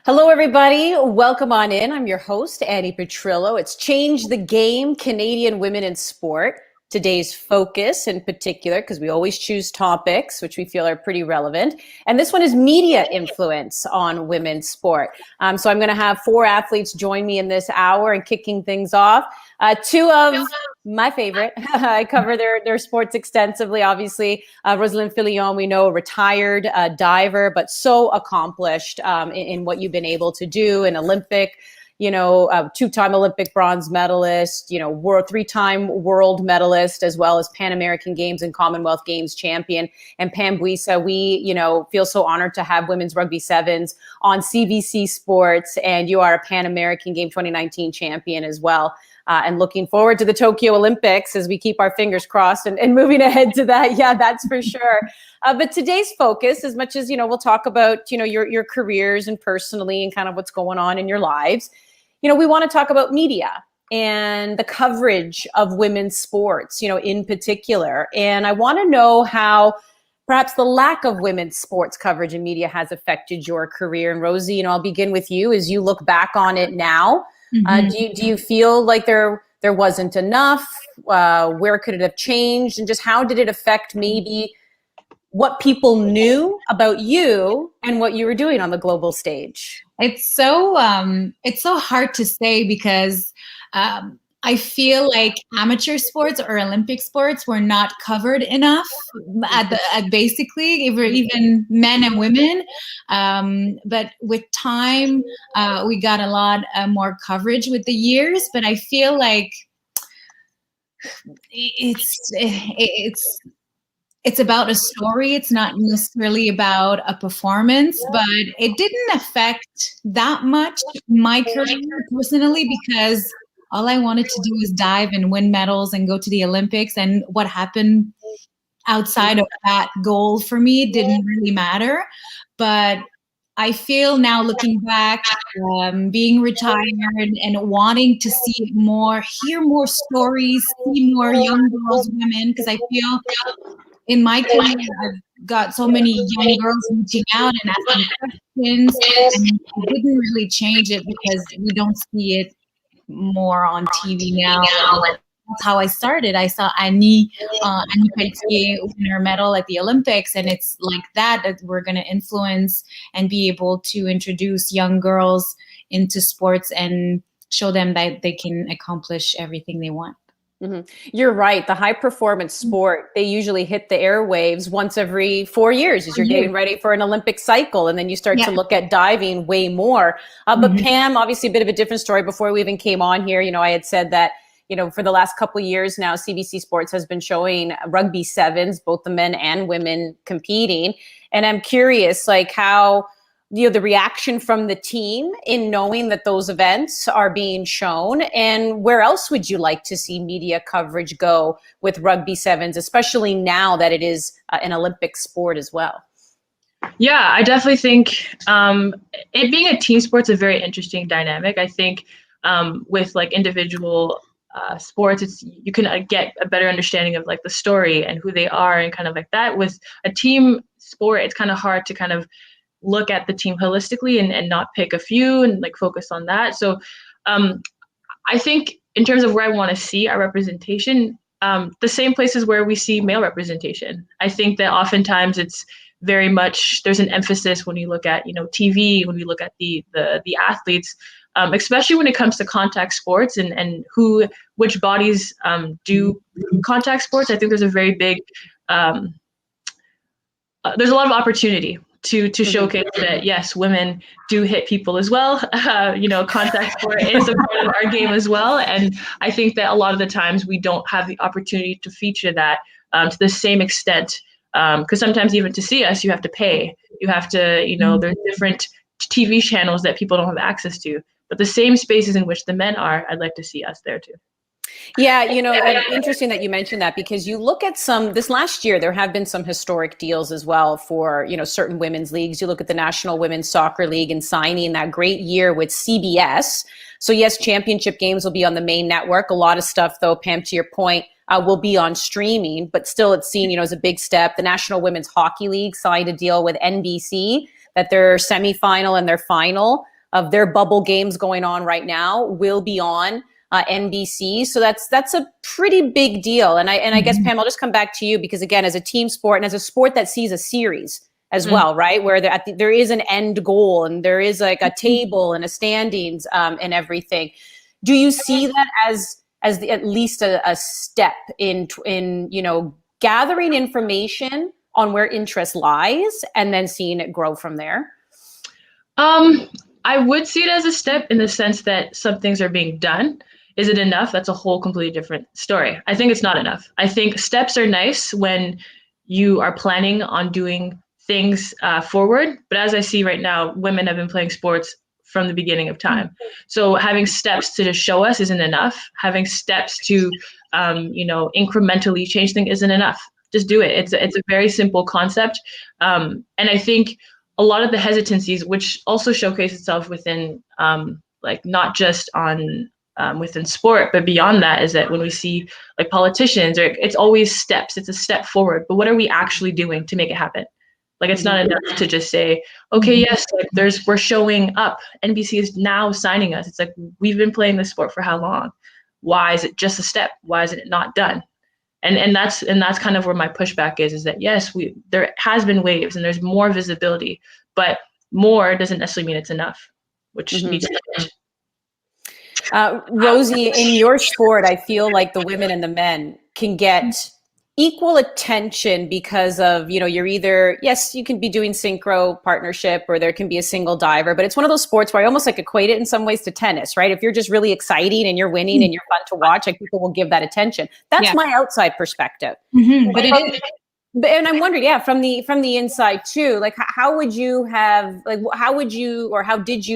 Hello, everybody. Welcome on in. I'm your host, Andi Petrillo. It's Change the Game, Canadian Women in Sport. Today's focus in particular, because we always choose topics which we feel are pretty relevant. And this one is media influence on women's sport. So I'm going to have four athletes join me in this hour and kicking things off. Two of my favorite. I cover their sports extensively, obviously. Roseline Filion, we know, a retired diver, but so accomplished in what you've been able to do in Olympic, two-time Olympic bronze medalist, three-time world medalist, as well as Pan American Games and Commonwealth Games champion. And Pam Buisa, we, feel so honored to have women's rugby sevens on CBC Sports, and you are a Pan American Game 2019 champion as well. And looking forward to the Tokyo Olympics as we keep our fingers crossed and moving ahead to that. Yeah, that's for sure. But today's focus, as much as, we'll talk about, your careers and personally and kind of what's going on in your lives. We want to talk about media and the coverage of women's sports, in particular. And I want to know how perhaps the lack of women's sports coverage in media has affected your career. And Rosie, I'll begin with you as you look back on it now. Do you feel like there wasn't enough? Where could it have changed? And just how did it affect maybe what people knew about you and what you were doing on the global stage? It's so hard to say because I feel like amateur sports or Olympic sports were not covered enough at basically even men and women. But with time, we got a lot more coverage with the years. But I feel like it's about a story. It's not necessarily about a performance, but it didn't affect that much my career personally because all I wanted to do was dive and win medals and go to the Olympics. And what happened outside of that goal for me didn't really matter. But I feel now looking back, being retired and wanting to see more, hear more stories, see more young girls, women, because I feel in my career, I've got so many young girls reaching out and asking questions, and it didn't really change it because we don't see it more on TV now. That's how I started. I saw Andi Petrillo win her medal at the Olympics, and it's like that we're going to influence and be able to introduce young girls into sports and show them that they can accomplish everything they want. Mm-hmm. You're right. The high performance sport, they usually hit the airwaves once every 4 years as you're getting ready for an Olympic cycle. And then you start to look at diving way more. But Pam, obviously a bit of a different story. Before we even came on here, I had said that, for the last couple of years now, CBC Sports has been showing rugby sevens, both the men and women competing. And I'm curious, like how, the reaction from the team in knowing that those events are being shown, and where else would you like to see media coverage go with rugby sevens, especially now that it is an Olympic sport as well? Yeah, I definitely think it being a team sport's a very interesting dynamic. I think with like individual sports, you can get a better understanding of like the story and who they are and kind of like that. With a team sport, it's kind of hard to kind of look at the team holistically and not pick a few and like focus on that. So I think in terms of where I want to see our representation, the same places where we see male representation. I think that oftentimes it's very much, there's an emphasis when you look at, TV, when you look at the athletes, especially when it comes to contact sports and which bodies do contact sports. I think there's a very big, there's a lot of opportunity to showcase that, yes, women do hit people as well. Contact sport is a part of our game as well. And I think that a lot of the times we don't have the opportunity to feature that to the same extent. Because sometimes even to see us, you have to pay. You have to, there's different TV channels that people don't have access to. But the same spaces in which the men are, I'd like to see us there too. Yeah, interesting that you mentioned that, because you look at this last year, there have been some historic deals as well for, certain women's leagues. You look at the National Women's Soccer League and signing that great year with CBS. So yes, championship games will be on the main network. A lot of stuff though, Pam, to your point, will be on streaming, but still it's seen, as a big step. The National Women's Hockey League signed a deal with NBC that their semifinal and their final of their bubble games going on right now will be on NBC. So that's a pretty big deal. And I guess, Pam, I'll just come back to you because, again, as a team sport and as a sport that sees a series as well, right, where there is an end goal and there is like a table and a standings and everything. Do you see that as at least a step in gathering information on where interest lies and then seeing it grow from there? I would see it as a step in the sense that some things are being done. Is it enough? That's a whole completely different story. I think it's not enough. I think steps are nice when you are planning on doing things forward. But as I see right now, women have been playing sports from the beginning of time. So having steps to just show us isn't enough. Having steps to, incrementally change things isn't enough. Just do it. It's a very simple concept. And I think a lot of the hesitancies, which also showcase itself within, not just on within sport, but beyond that, is that when we see like politicians, it's always steps. It's a step forward. But what are we actually doing to make it happen? Like, it's not enough to just say, okay, yes, like we're showing up. NBC is now signing us. It's like, we've been playing this sport for how long? Why is it just a step? Why isn't it not done? And that's kind of where my pushback is that yes, there has been waves and there's more visibility, but more doesn't necessarily mean it's enough, which needs to change. Rosie, in your sport, I feel like the women and the men can get equal attention because of, you're either, yes, you can be doing synchro partnership or there can be a single diver, but it's one of those sports where I almost like equate it in some ways to tennis, right? If you're just really exciting and you're winning and you're fun to watch, like people will give that attention. That's my outside perspective. But it is. And I'm wondering, from the inside too, like how did you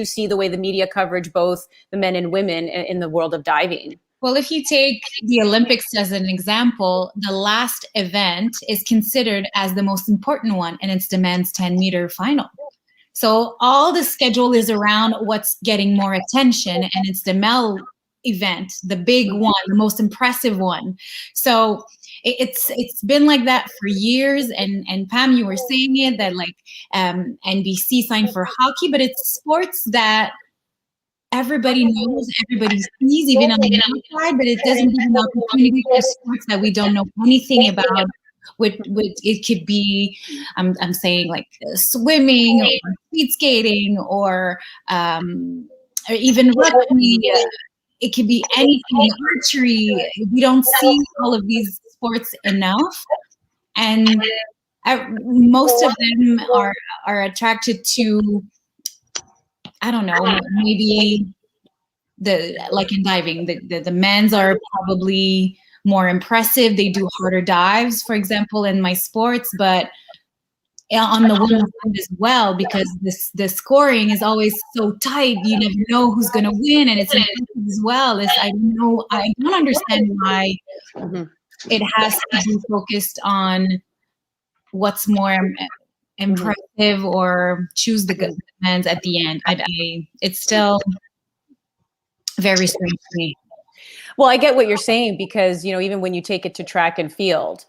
see the way the media coverage, both the men and women in the world of diving? Well, if you take the Olympics as an example, the last event is considered as the most important one, and it's the men's 10-meter final. So all the schedule is around what's getting more attention, and it's the male event, the big one, the most impressive one. So it's been like that for years. And Pam, you were saying it, that like NBC signed for hockey, but it's sports that everybody knows, everybody sees, even on the outside, but it doesn't give an opportunity for sports that we don't know anything about. With it could be, I'm saying like swimming or speed skating or even rugby. It could be anything, archery. We don't see all of these sports enough, and most of them are attracted to, I don't know, maybe like in diving, the men's are probably more impressive. They do harder dives, for example, in my sports, but on the women's side as well, because the scoring is always so tight. You never know who's going to win, and it's impressive as well. I don't understand why it has to be focused on what's more impressive or choose the good men's at the end. It's still very strange to me. Well, I get what you're saying because, even when you take it to track and field,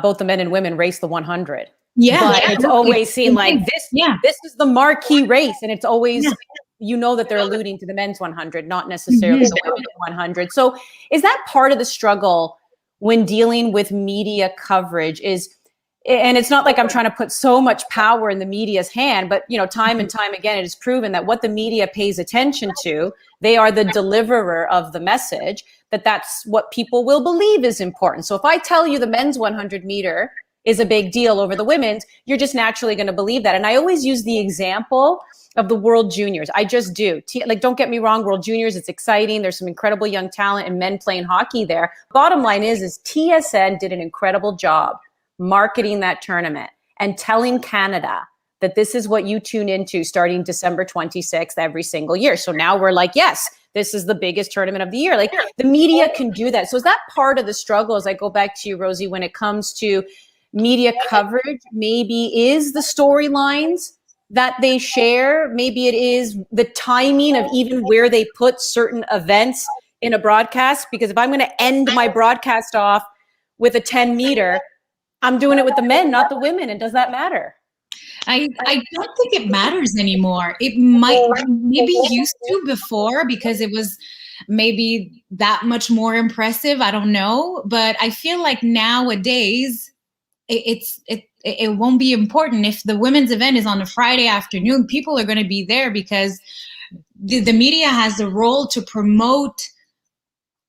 both the men and women race the 100. Yeah. But it's always seen like this. Yeah. This is the marquee race. And it's always, that they're alluding to the men's 100, not necessarily the women's 100. So is that part of the struggle when dealing with media coverage and it's not like I'm trying to put so much power in the media's hand, but time and time again, it is proven that what the media pays attention to, they are the deliverer of the message, that's what people will believe is important. So if I tell you the men's 100 meter is a big deal over the women's, you're just naturally going to believe that. And I always use the example of the World Juniors. I just do. Don't get me wrong, World Juniors, it's exciting. There's some incredible young talent and men playing hockey there. Bottom line is TSN did an incredible job marketing that tournament and telling Canada that this is what you tune into starting December 26th every single year. So now we're like, yes, this is the biggest tournament of the year. Like the media can do that. So is that part of the struggle, as I go back to you, Rosie, when it comes to media coverage, maybe is the storylines that they share, maybe it is the timing of even where they put certain events in a broadcast? Because if I'm going to end my broadcast off with a 10 meter, I'm doing it with the men, not the women. And does that matter? I don't think it matters anymore. It might maybe used to before because it was maybe that much more impressive. I don't know, but I feel like nowadays it won't be important if the women's event is on a Friday afternoon. People are going to be there because the media has a role to promote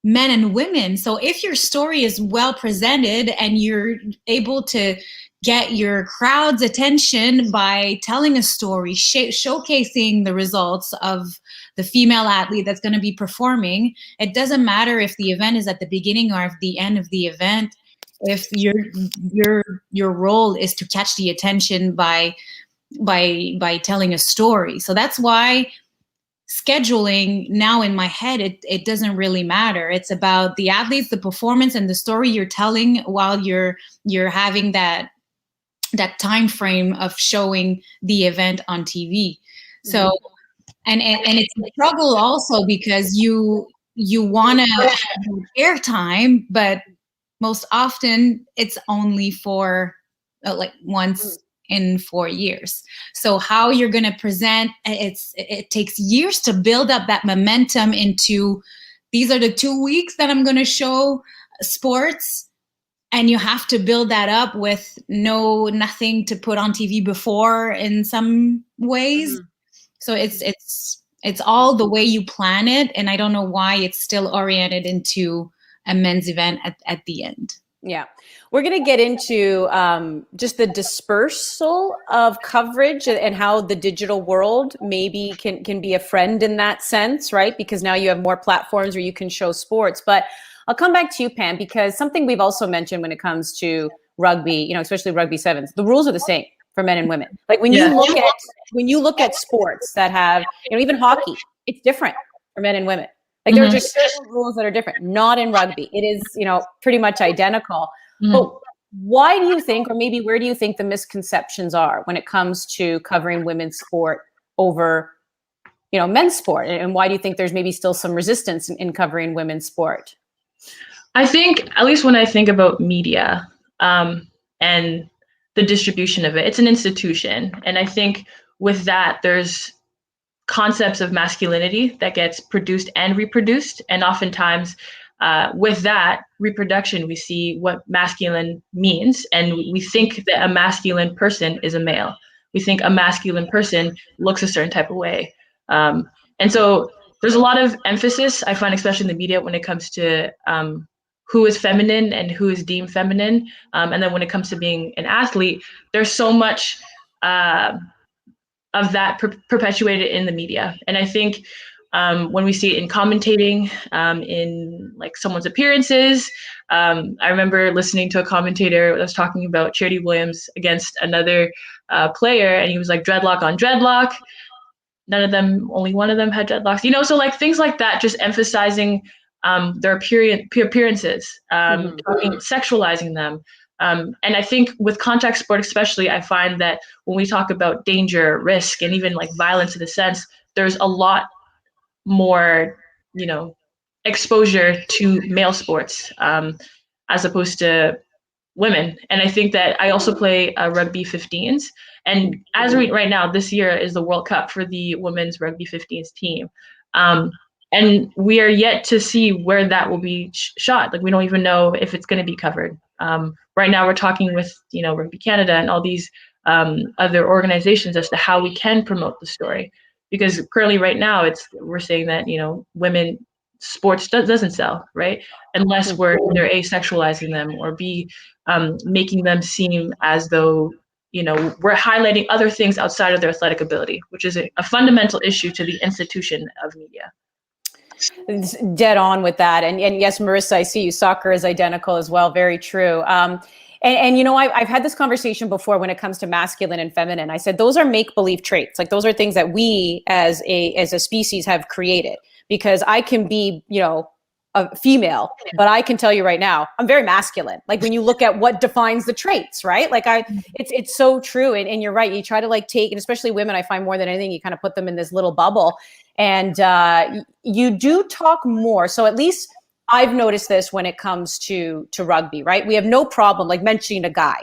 men and women. So if your story is well presented and you're able to get your crowd's attention by telling a story, showcasing the results of the female athlete that's going to be performing, it doesn't matter if the event is at the beginning or at the end of the event. If your role is to catch the attention by telling a story. So that's why scheduling now in my head, it doesn't really matter. It's about the athletes, the performance, and the story you're telling while you're having that time frame of showing the event on TV. So and it's a struggle also because you want to have airtime, but most often it's only for like once in 4 years. So how you're going to present, it takes years to build up that momentum into, these are the 2 weeks that I'm going to show sports. And you have to build that up with nothing to put on TV before in some ways. So it's all the way you plan it. And I don't know why it's still oriented into a men's event at the end. Yeah. We're going to get into just the dispersal of coverage and how the digital world maybe can be a friend in that sense, right? Because now you have more platforms where you can show sports. But I'll come back to you, Pam, because something we've also mentioned when it comes to rugby, especially rugby sevens, the rules are the same for men and women. Like when you look at sports that have, even hockey, it's different for men and women. Like there are just certain rules that are different, not in rugby. It is, pretty much identical. But why do you think, or maybe where do you think the misconceptions are when it comes to covering women's sport over, men's sport? And why do you think there's maybe still some resistance in covering women's sport? I think, at least when I think about media and the distribution of it, it's an institution. And I think with that, there's concepts of masculinity that gets produced and reproduced. And oftentimes with that reproduction, we see what masculine means. And we think that a masculine person is a male. We think a masculine person looks a certain type of way. And so there's a lot of emphasis, I find, especially in the media, when it comes to who is feminine and who is deemed feminine. And then when it comes to being an athlete, there's so much of that perpetuated in the media. And I think when we see it in commentating, in like someone's appearances, I remember listening to a commentator that was talking about Charity Williams against another player, and he was like, dreadlock on dreadlock. None of them, only one of them had dreadlocks, so like things like that, just emphasizing their appearances, sexualizing them. And I think with contact sport especially, I find that when we talk about danger, risk, and even like violence in a sense, there's a lot more, exposure to male sports as opposed to women. And I think that I also play rugby 15s. And as right now, this year is the World Cup for the women's rugby 15s team. And we are yet to see where that will be shot. Like, we don't even know if it's going to be covered. Right now, we're talking with, Rugby Canada and all these other organizations as to how we can promote the story. Because currently, right now, we're saying that, women sports doesn't sell, right? Unless we're either asexualizing them or making them seem as though, we're highlighting other things outside of their athletic ability, which is a fundamental issue to the institution of media. It's dead on with that. And yes, Marissa, I see you. Soccer is identical as well. Very true. And I've had this conversation before when it comes to masculine and feminine. I said, those are make-believe traits. Like, those are things that we as a species have created, because I can be, a female, but I can tell you right now, I'm very masculine. Like, when you look at what defines the traits, right? Like, it's so true. And you're right. You try to take, and especially women, I find more than anything, you kind of put them in this little bubble, and you do talk more. So at least I've noticed this when it comes to rugby, right? We have no problem like mentioning a guy.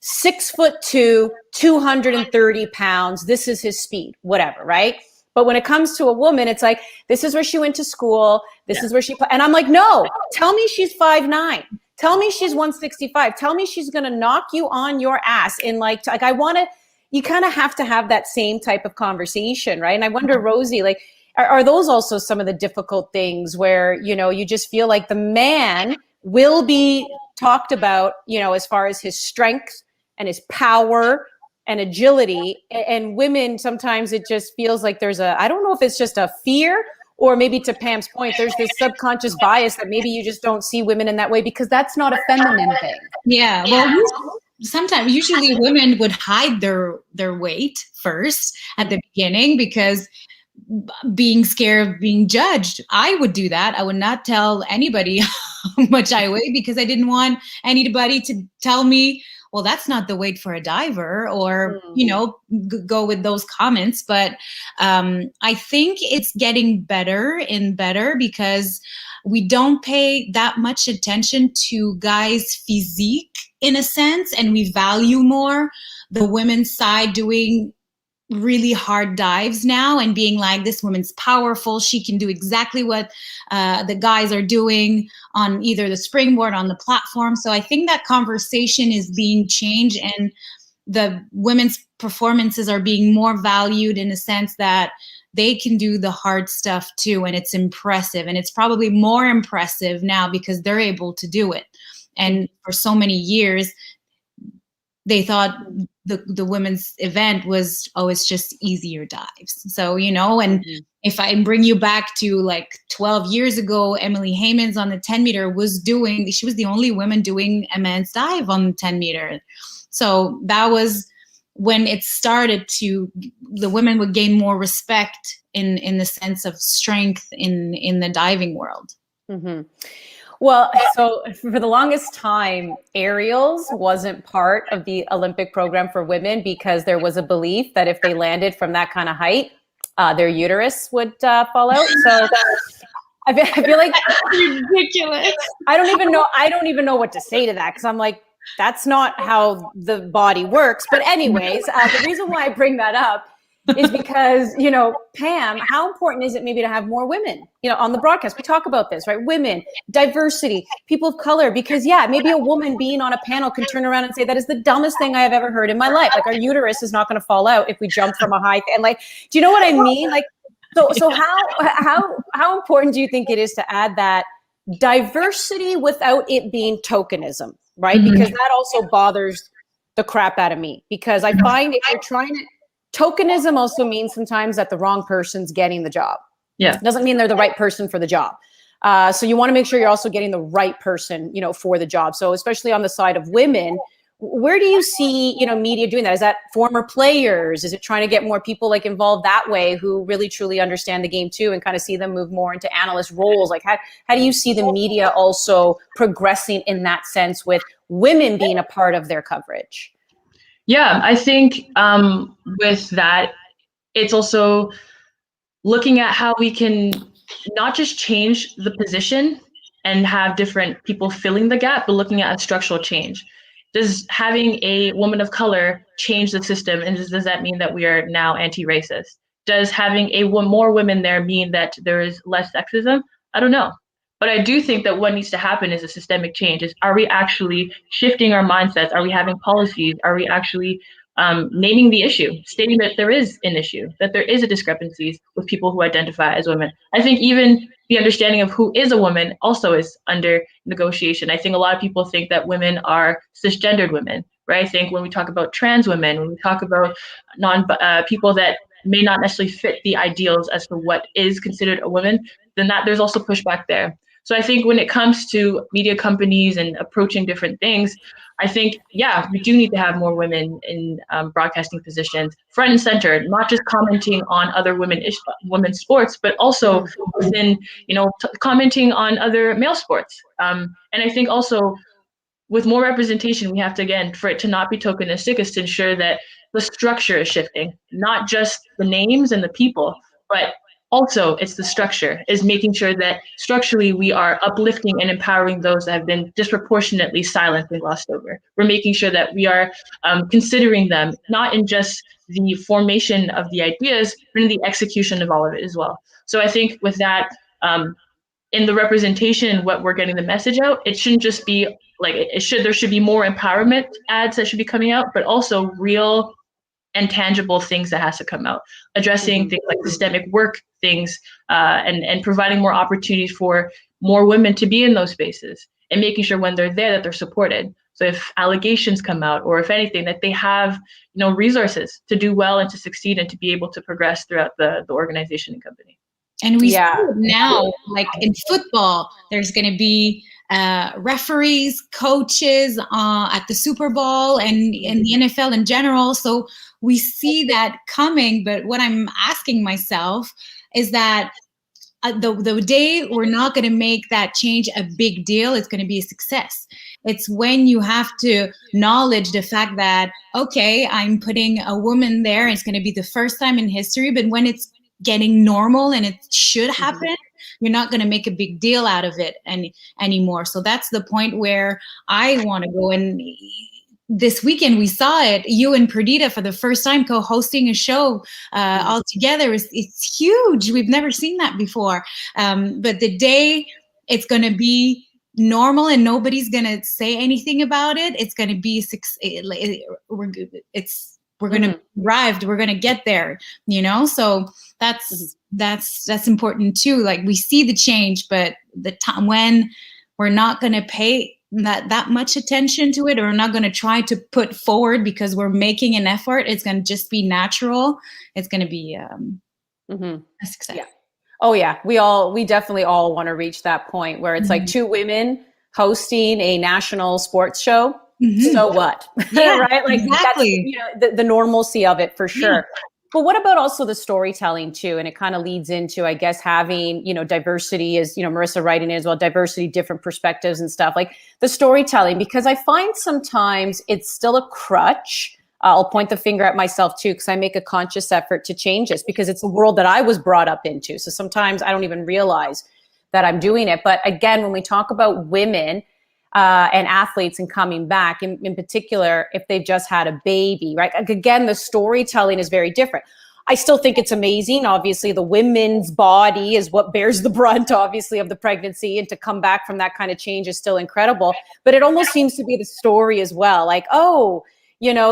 6'2", 230 pounds. This is his speed, whatever, right? But when it comes to a woman, it's like, this is where she went to school. This is where and I'm like, no, tell me she's 5'9". Tell me she's 165. Tell me she's going to knock you on your ass in like I want to, you kind of have to have that same type of conversation, right? And I wonder, Rosie, like, are those also some of the difficult things where, you know, you just feel like the man will be talked about, you know, as far as his strength and his power and agility, and women, sometimes it just feels like there's I don't know if it's just a fear, or maybe to Pam's point, there's this subconscious bias that maybe you just don't see women in that way because that's not a feminine thing. Yeah, well, sometimes, usually women would hide their weight first at the beginning because being scared of being judged. I would do that. I would not tell anybody how much I weigh because I didn't want anybody to tell me, well, that's not the weight for a diver, or, you know, go with those comments. But I think it's getting better and better because we don't pay that much attention to guys' physique in a sense, and we value more the women's side doing really hard dives now and being like, this woman's powerful, she can do exactly what the guys are doing on either the springboard, on the platform. So I think that conversation is being changed, and the women's performances are being more valued in the sense that they can do the hard stuff too, and it's impressive, and it's probably more impressive now because they're able to do it. And for so many years they thought the women's event was, oh, it's just easier dives. So, you know, and if I bring you back to like 12 years ago, Emily Haymans on the 10 meter she was the only woman doing a men's dive on the 10 meter. So that was when it started the women would gain more respect in the sense of strength in the diving world. Mm-hmm. Well, so for the longest time, aerials wasn't part of the Olympic program for women because there was a belief that if they landed from that kind of height, their uterus would fall out. So I feel like ridiculous. I don't even know what to say to that because I'm like, that's not how the body works. But anyways, the reason why I bring that up is because, you know, Pam, how important is it maybe to have more women, you know, on the broadcast? We talk about this, right? Women, diversity, people of color, because maybe a woman being on a panel can turn around and say, that is the dumbest thing I have ever heard in my life. Like, our uterus is not going to fall out if we jump from a high, and like, do you know what I mean? Like, so how important do you think it is to add that diversity without it being tokenism, right? Mm-hmm. Because that also bothers the crap out of me, because I find if you're trying to, tokenism also means sometimes that the wrong person's getting the job. Yeah. It doesn't mean they're the right person for the job. So you want to make sure you're also getting the right person, you know, for the job. So especially on the side of women, where do you see, you know, media doing that? Is that former players? Is it trying to get more people like involved that way who really truly understand the game too, and kind of see them move more into analyst roles? Like how do you see the media also progressing in that sense with women being a part of their coverage? Yeah, I think with that, it's also looking at how we can not just change the position and have different people filling the gap, but looking at a structural change. Does having a woman of color change the system? And does that mean that we are now anti-racist? Does having more women there mean that there is less sexism? I don't know. But I do think that what needs to happen is a systemic change. Are we actually shifting our mindsets? Are we having policies? Are we actually naming the issue, stating that there is an issue, that there is a discrepancy with people who identify as women? I think even the understanding of who is a woman also is under negotiation. I think a lot of people think that women are cisgendered women, right? I think when we talk about trans women, when we talk about people that may not necessarily fit the ideals as to what is considered a woman, then that there's also pushback there. So I think when it comes to media companies and approaching different things, I think, we do need to have more women in broadcasting positions, front and center, not just commenting on other women's sports, but also within, commenting on other male sports. And I think also with more representation, we have to, again, for it to not be tokenistic, is to ensure that the structure is shifting, not just the names and the people, but Also, it's the structure, is making sure that structurally we are uplifting and empowering those that have been disproportionately silenced and glossed over. We're making sure that we are considering them, not in just the formation of the ideas, but in the execution of all of it as well. So I think with that, in the representation, what we're getting the message out, it shouldn't just be like, there should be more empowerment ads that should be coming out, but also real and tangible things that has to come out, addressing things like systemic work things, and providing more opportunities for more women to be in those spaces, and making sure when they're there that they're supported. So if allegations come out, or if anything, that they have, resources to do well and to succeed and to be able to progress throughout the organization and company. And we see it now, like in football, there's going to be referees, coaches at the Super Bowl, and in the NFL in general. So we see that coming. But what I'm asking myself is that the day we're not going to make that change a big deal, it's going to be a success. It's when you have to acknowledge the fact that, okay, I'm putting a woman there, and it's going to be the first time in history, but when it's getting normal and it should happen, you're not going to make a big deal out of it anymore. So that's the point where I want to go. And this weekend we saw it, you and Perdita for the first time co-hosting a show all together. It's huge. We've never seen that before. But the day it's going to be normal and nobody's going to say anything about it, it's going to be we're going to arrive, we're going to get there, so that's important too. Like, we see the change, but the time when we're not going to pay that much attention to it, or we're not going to try to put forward because we're making an effort, it's going to just be natural. It's going to be a success. Yeah. Oh yeah. We definitely all want to reach that point where it's like two women hosting a national sports show. So what? Yeah, right? Like, exactly. That's, the normalcy of it for sure. Yeah. But what about also the storytelling too? And it kind of leads into, I guess, having, diversity, as, Marissa writing it as well, diversity, different perspectives and stuff, like the storytelling, because I find sometimes it's still a crutch. I'll point the finger at myself too, because I make a conscious effort to change this, because it's a world that I was brought up into. So sometimes I don't even realize that I'm doing it. But again, when we talk about women and athletes and coming back, in particular, if they've just had a baby, right? Again, the storytelling is very different. I still think it's amazing. Obviously, the women's body is what bears the brunt, obviously, of the pregnancy, and to come back from that kind of change is still incredible. But it almost seems to be the story as well. Like, oh,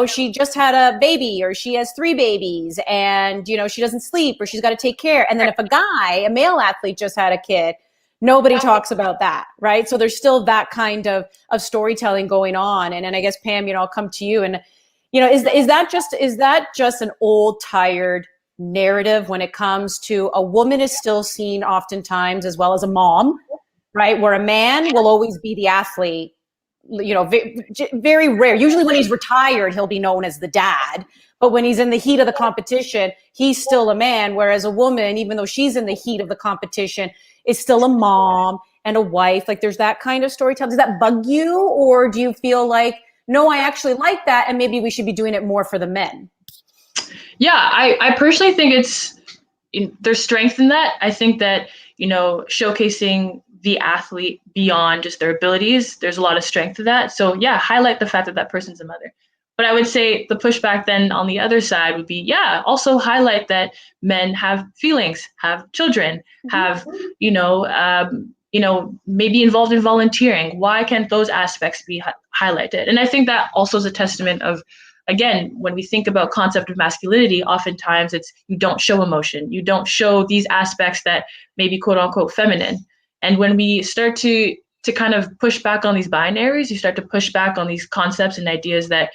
she just had a baby, or she has 3 babies, and, she doesn't sleep, or she's got to take care. And then if a male athlete just had a kid, nobody talks about that, right? So there's still that kind of storytelling going on. And I guess, Pam, I'll come to you. And, is that just an old, tired narrative when it comes to a woman is still seen oftentimes as well as a mom, right? Where a man will always be the athlete, very rare. Usually when he's retired, he'll be known as the dad. But when he's in the heat of the competition, he's still a man. Whereas a woman, even though she's in the heat of the competition, is still a mom and a wife. Like, there's that kind of storytelling. Does that bug you? Or do you feel like, no, I actually like that, and maybe we should be doing it more for the men? Yeah, I personally think there's strength in that. I think that, showcasing the athlete beyond just their abilities, there's a lot of strength to that. So yeah, highlight the fact that that person's a mother. But I would say the pushback then on the other side would be, yeah, also highlight that men have feelings, have children, have, maybe involved in volunteering. Why can't those aspects be highlighted? And I think that also is a testament of, again, when we think about concept of masculinity, oftentimes it's, you don't show emotion. You don't show these aspects that may be quote unquote feminine. And when we start to kind of push back on these binaries, you start to push back on these concepts and ideas that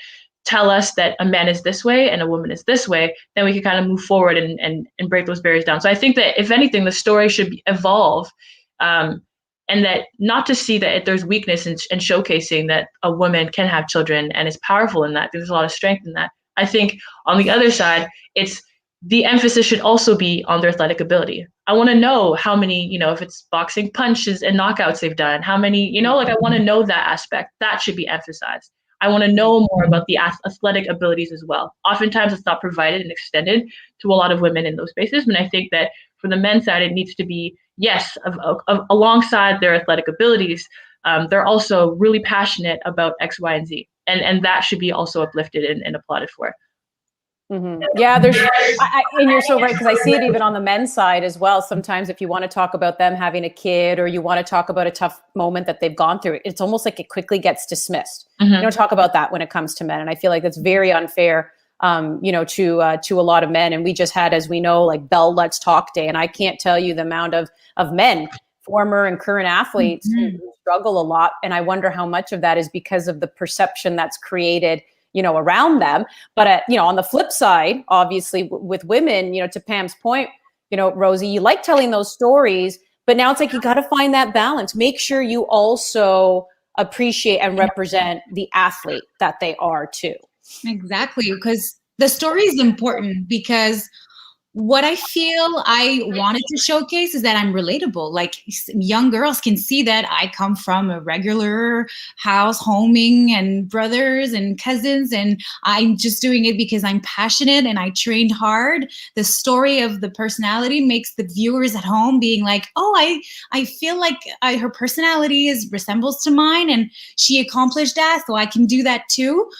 tell us that a man is this way and a woman is this way, then we can kind of move forward and break those barriers down. So I think that if anything, the story should evolve, and that not to see that there's weakness in showcasing that a woman can have children and is powerful in that. There's a lot of strength in that. I think on the other side, the emphasis should also be on their athletic ability. I want to know how many, if it's boxing punches and knockouts they've done, how many, I want to know that aspect. That should be emphasized. I want to know more about the athletic abilities as well. Oftentimes it's not provided and extended to a lot of women in those spaces. And I think that for the men's side, it needs to be, yes, alongside their athletic abilities, they're also really passionate about X, Y, and Z. And that should be also uplifted and applauded for. Mm-hmm. Yeah, and you're so right, because I see it even on the men's side as well. Sometimes if you want to talk about them having a kid, or you want to talk about a tough moment that they've gone through, it's almost like it quickly gets dismissed. Mm-hmm. You don't talk about that when it comes to men. And I feel like that's very unfair, to a lot of men. And we just had, as we know, like Bell Let's Talk Day. And I can't tell you the amount of men, former and current athletes, Mm-hmm. who struggle a lot. And I wonder how much of that is because of the perception that's created, around them. But, on the flip side, obviously with women, to Pam's point, Rosie, you like telling those stories, but now it's like, you got to find that balance. Make sure you also appreciate and represent the athlete that they are too. Exactly, because the story is important, because what I feel I wanted to showcase is that I'm relatable. Like, young girls can see that I come from a regular house, homing and brothers and cousins, and I'm just doing it because I'm passionate and I trained hard. The story of the personality makes the viewers at home being like, oh, I feel like her personality resembles to mine, and she accomplished that, so I can do that too.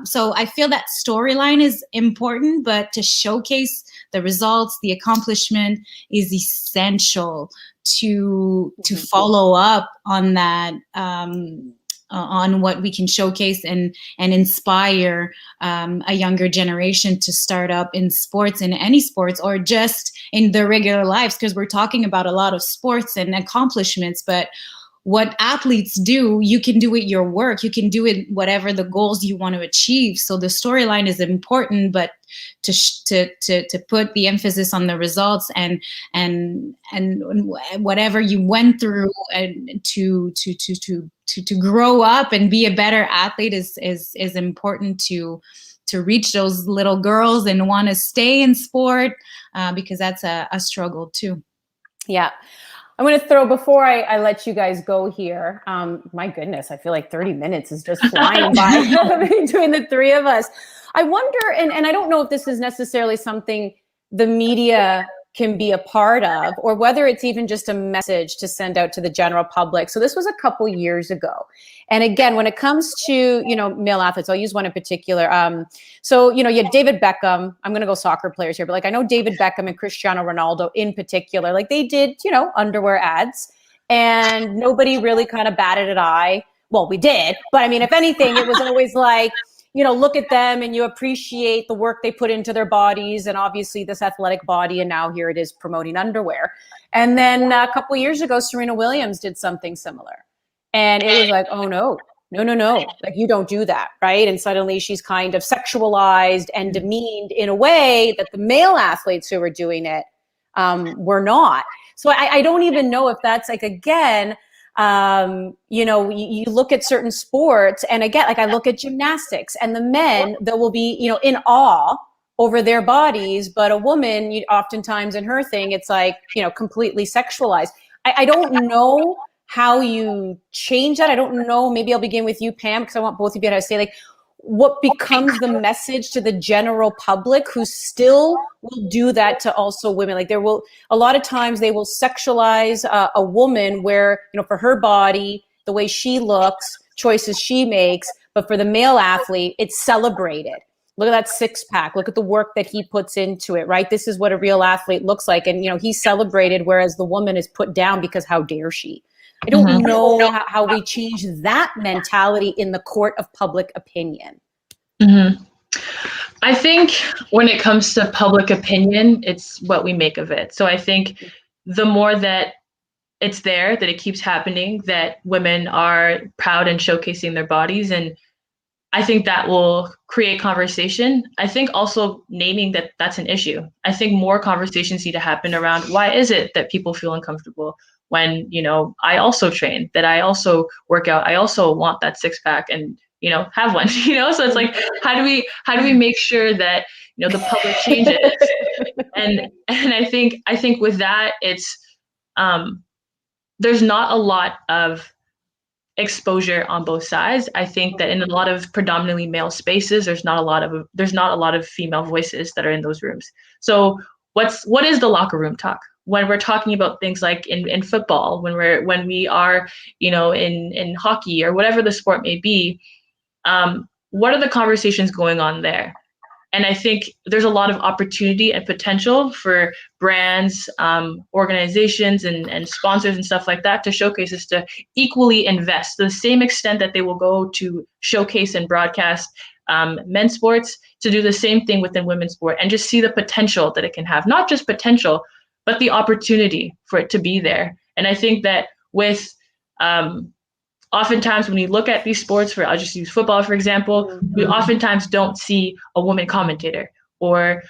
So I feel that storyline is important, but to showcase the results, the accomplishment is essential to follow up on that, on what we can showcase and inspire a younger generation to start up in sports, in any sports, or just in their regular lives, because we're talking about a lot of sports and accomplishments, but what athletes do, you can do it your work, you can do it whatever the goals you want to achieve. So the storyline is important, but to put the emphasis on the results and whatever you went through, and to grow up and be a better athlete is important to reach those little girls and want to stay in sport, because that's a struggle too. Yeah. I'm going to throw, before I let you guys go here, my goodness, I feel like 30 minutes is just flying by between the three of us. I wonder, and I don't know if this is necessarily something the media can be a part of, or whether it's even just a message to send out to the general public. So this was a couple years ago. And again, when it comes to, male athletes, I'll use one in particular. So, you had David Beckham. I'm going to go soccer players here, but like, I know David Beckham and Cristiano Ronaldo in particular, like they did, underwear ads, and nobody really kind of batted an eye. Well, we did, but I mean, if anything, it was always like, look at them and you appreciate the work they put into their bodies, and obviously this athletic body. And now here it is promoting underwear. And then a couple of years ago, Serena Williams did something similar. And it was like, oh no, like you don't do that, right? And suddenly she's kind of sexualized and demeaned in a way that the male athletes who were doing it were not. So I don't even know if that's like, again, you look at certain sports, and again, like I look at gymnastics, and the men, there will be, in awe over their bodies, but a woman, oftentimes in her thing, it's like, completely sexualized. I don't know how you change that. I don't know. Maybe I'll begin with you, Pam, because I want both of you to say, like, what becomes the message to the general public who still will do that to also women? Like, there will, a lot of times they will sexualize a woman where, for her body, the way she looks, choices she makes, but for the male athlete, it's celebrated. Look at that six pack. Look at the work that he puts into it, right? This is what a real athlete looks like. And, he's celebrated, whereas the woman is put down because how dare she? I don't know how we change that mentality in the court of public opinion. Mm-hmm. I think when it comes to public opinion, it's what we make of it. So I think the more that it's there, that it keeps happening, that women are proud and showcasing their bodies, and I think that will create conversation. I think also naming that that's an issue. I think more conversations need to happen around, why is it that people feel uncomfortable when, I also train, that I also work out, I also want that six pack and, have one, so it's like, how do we make sure that, the public changes? and I think with that, it's, there's not a lot of exposure on both sides. I think that in a lot of predominantly male spaces, there's not a lot of female voices that are in those rooms. So what is the locker room talk? When we're talking about things like in football, when we are, in hockey or whatever the sport may be, what are the conversations going on there? And I think there's a lot of opportunity and potential for brands, organizations, and sponsors and stuff like that to showcase this, to equally invest to the same extent that they will go to showcase and broadcast men's sports, to do the same thing within women's sport and just see the potential that it can have. Not just potential, but the opportunity for it to be there. And I think that with oftentimes when you look at these sports, I'll just use football, for example, we oftentimes don't see a woman commentator or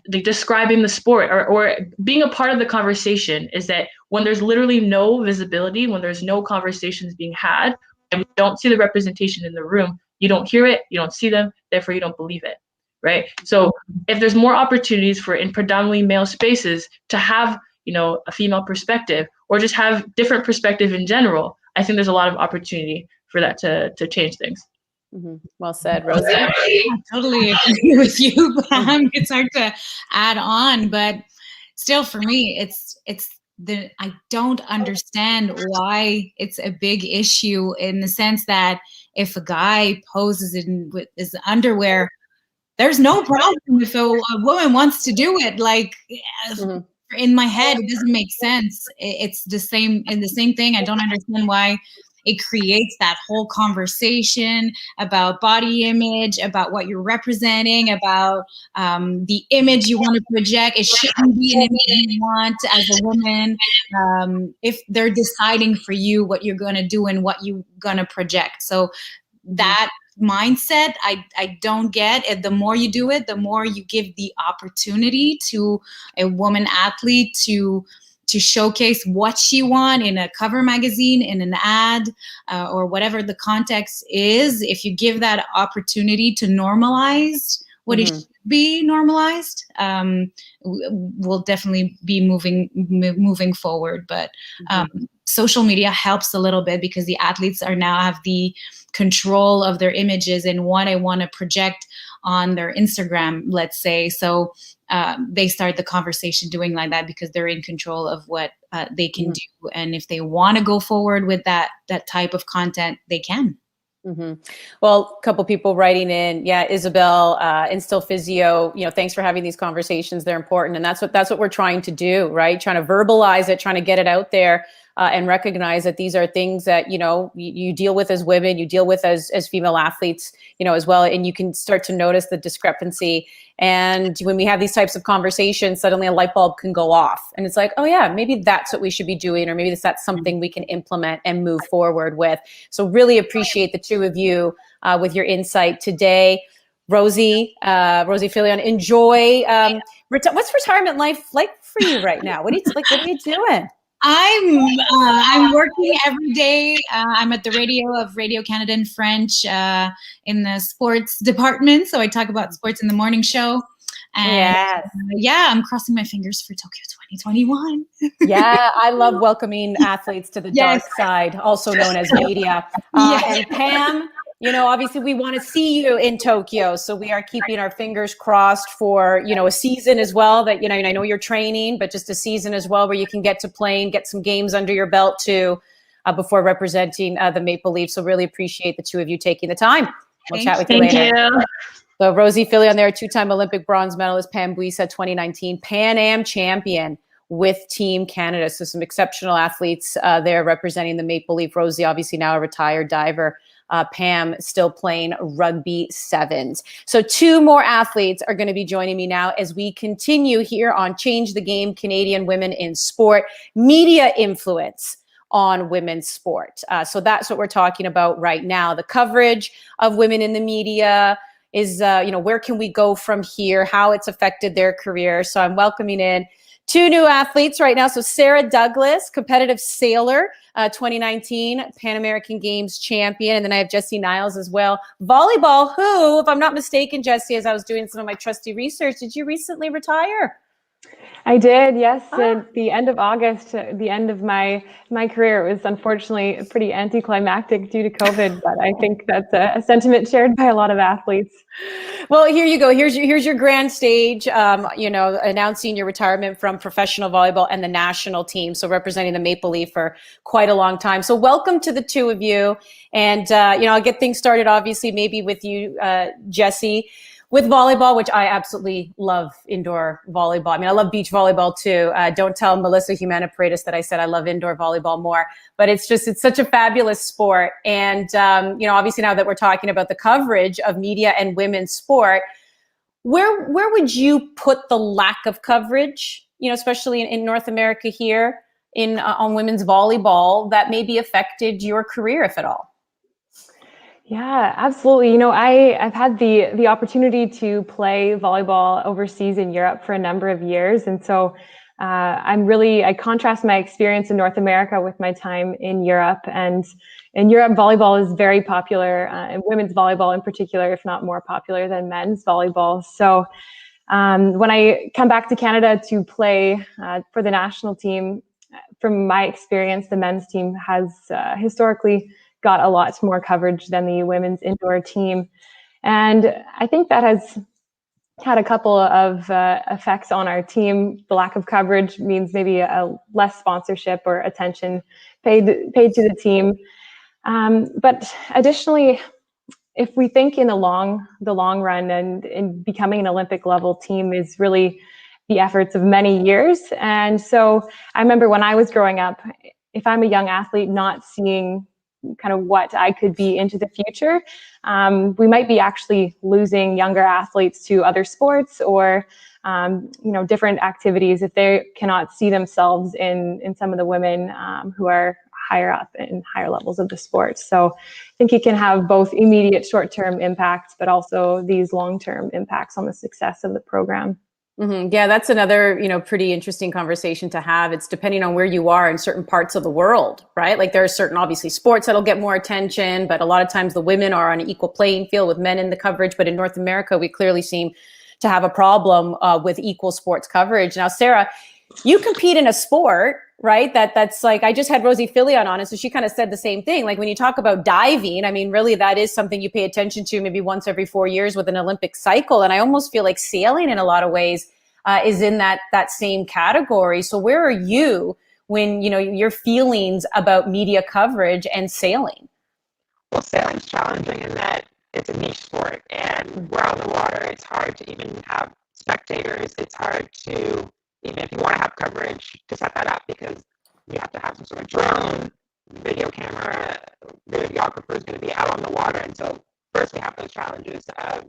describing the sport or being a part of the conversation. Is that when there's literally no visibility, when there's no conversations being had, and we don't see the representation in the room, you don't hear it, you don't see them, therefore you don't believe it, right? So if there's more opportunities for in predominantly male spaces to have, a female perspective or just have different perspective in general, I think there's a lot of opportunity for that to change things. Mm-hmm. Well said, Rosie. I totally agree with you, Pam. It's hard to add on, but still, for me, I don't understand why it's a big issue, in the sense that if a guy poses with his underwear, there's no problem if a woman wants to do it. Like, in my head, it doesn't make sense. It's the same thing. I don't understand why it creates that whole conversation about body image, about what you're representing, about the image you want to project. It shouldn't be an image you want as a woman. If they're deciding for you what you're going to do and what you're going to project. So that mindset, I don't get. The more you do it, the more you give the opportunity to a woman athlete to showcase what she wants in a cover magazine, in an ad, or whatever the context is. If you give that opportunity to normalize what it should be normalized, we'll definitely be moving forward. But social media helps a little bit, because the athletes now have the control of their images and what I want to project on their Instagram, let's say. So they start the conversation doing like that, because they're in control of what they can do. And if they want to go forward with that type of content, they can. Well, a couple people writing in. Yeah, Isabel, Instill Physio, thanks for having these conversations. They're important. And that's what we're trying to do, right? Trying to verbalize it, trying to get it out there, and recognize that these are things that, you deal with as women, you deal with as female athletes, as well. And you can start to notice the discrepancy. And when we have these types of conversations, suddenly a light bulb can go off. And it's like, oh yeah, maybe that's what we should be doing, or maybe that's something we can implement and move forward with. So really appreciate the two of you with your insight today. Rosie Filion, enjoy. What's retirement life like for you right now? What are you doing? I'm working every day. I'm at the Radio Canada in French, in the sports department. So I talk about sports in the morning show. And I'm crossing my fingers for Tokyo 2021. Yeah, I love welcoming athletes to the dark side, also known as media. And Pam, obviously we want to see you in Tokyo. So we are keeping our fingers crossed for, a season as well that, I know you're training, but just a season as well where you can get to play and get some games under your belt too, before representing the Maple Leafs. So really appreciate the two of you taking the time. We'll chat with you later. Thank you. So Rosie Filion there, two-time Olympic bronze medalist, Pam Buisa, 2019 Pan Am champion with Team Canada. So some exceptional athletes there representing the Maple Leaf. Rosie, obviously now a retired diver. Pam still playing rugby sevens. So two more athletes are going to be joining me now as we continue here on Change the Game, Canadian Women in Sport, media influence on women's sport. So that's what we're talking about right now. The coverage of women in the media is, where can we go from here, how it's affected their career. So I'm welcoming in two new athletes right now. So Sarah Douglas, competitive sailor, 2019 Pan American Games champion. And then I have Jessie Niles as well. Volleyball, who, if I'm not mistaken, Jessie, as I was doing some of my trusty research, did you recently retire? I did, yes. At the end of August, the end of my career, it was unfortunately pretty anticlimactic due to COVID, but I think that's a sentiment shared by a lot of athletes. Well, here you go. Here's your grand stage, announcing your retirement from professional volleyball and the national team. So representing the Maple Leaf for quite a long time. So welcome to the two of you. And, I'll get things started, obviously, maybe with you, Jessie, with volleyball, which I absolutely love indoor volleyball. I mean, I love beach volleyball too. Don't tell Melissa Humana Paredes that I said I love indoor volleyball more, but it's such a fabulous sport. And, obviously now that we're talking about the coverage of media and women's sport, where would you put the lack of coverage, especially in North America here on women's volleyball that maybe affected your career, if at all? Yeah, absolutely. I've had the opportunity to play volleyball overseas in Europe for a number of years. And so I contrast my experience in North America with my time in Europe. And in Europe, volleyball is very popular, and women's volleyball in particular, if not more popular than men's volleyball. So when I come back to Canada to play for the national team, from my experience, the men's team has historically got a lot more coverage than the women's indoor team. And I think that has had a couple of effects on our team. The lack of coverage means maybe a less sponsorship or attention paid to the team. But additionally, if we think in the long run, and in becoming an Olympic level team is really the efforts of many years. And so I remember when I was growing up, if I'm a young athlete not seeing kind of what I could be into the future, we might be actually losing younger athletes to other sports or different activities if they cannot see themselves in some of the women who are higher up in higher levels of the sport. So I think it can have both immediate short-term impacts, but also these long-term impacts on the success of the program. Mm-hmm. Yeah, that's another, pretty interesting conversation to have. It's depending on where you are in certain parts of the world, right? Like there are certain, obviously, sports that'll get more attention, but a lot of times the women are on an equal playing field with men in the coverage. But in North America, we clearly seem to have a problem with equal sports coverage. Now, Sarah, you compete in a sport, right? That's like, I just had Roseline Filion on, and so she kind of said the same thing. Like when you talk about diving, I mean, really that is something you pay attention to maybe once every 4 years with an Olympic cycle. And I almost feel like sailing in a lot of ways is in that same category. So where are you when, your feelings about media coverage and sailing? Well, sailing's challenging in that it's a niche sport, and we're on the water. It's hard to even have spectators. It's hard to, even if you want to have coverage, to set that up because you have to have some sort of drone, video camera, the videographer is going to be out on the water. And so first we have those challenges of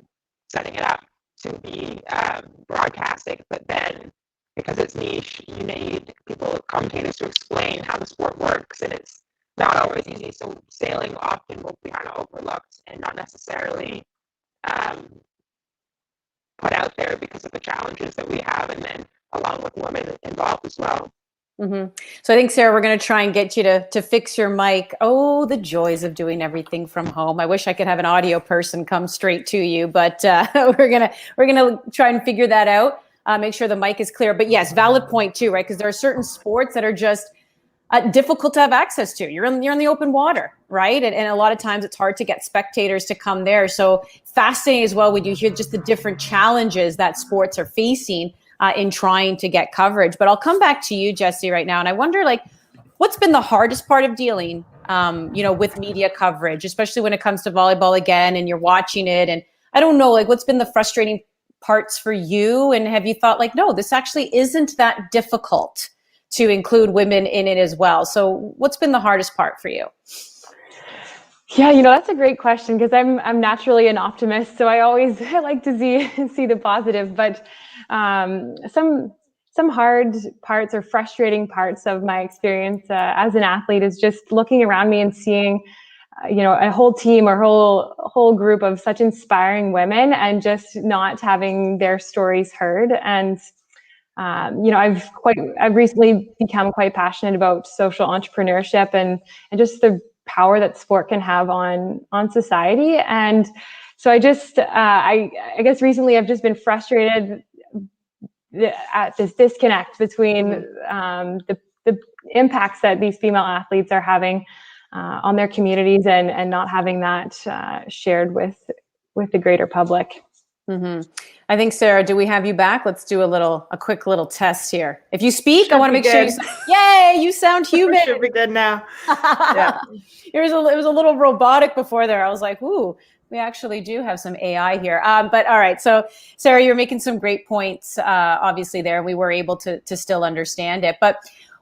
setting it up to be broadcasted, but then because it's niche, you need commentators to explain how the sport works, and it's not always easy. So sailing often will be kind of overlooked and not necessarily put out there because of the challenges that we have, and then along with women involved as well. Mm-hmm. So I think, Sarah, we're going to try and get you to fix your mic. Oh, the joys of doing everything from home. I wish I could have an audio person come straight to you, but we're gonna try and figure that out. Make sure the mic is clear. But yes, valid point too, right? Because there are certain sports that are just difficult to have access to. You're in the open water, right? And a lot of times it's hard to get spectators to come there. So fascinating as well when you hear just the different challenges that sports are facing in trying to get coverage. But I'll come back to you, Jessie, right now. And I wonder, what's been the hardest part of dealing, with media coverage, especially when it comes to volleyball again, and you're watching it. And I don't know, what's been the frustrating parts for you? And have you thought no, this actually isn't that difficult to include women in it as well? So what's been the hardest part for you? Yeah, that's a great question because I'm naturally an optimist, so I always like to see the positive. But some hard parts or frustrating parts of my experience as an athlete is just looking around me and seeing, a whole team or whole group of such inspiring women and just not having their stories heard. And I've recently become quite passionate about social entrepreneurship and just the power that sport can have on society. And so I just, I guess recently I've just been frustrated at this disconnect between the impacts that these female athletes are having on their communities and not having that shared with the greater public. Mm-hmm. I think, Sarah, do we have you back? Let's do a quick little test here. If you speak, I want to make sure yay, you sound human. Should be good now. Yeah. It was a little robotic before there. I was like, ooh, we actually do have some AI here. But all right. So Sarah, you're making some great points, obviously there. We were able to still understand it. But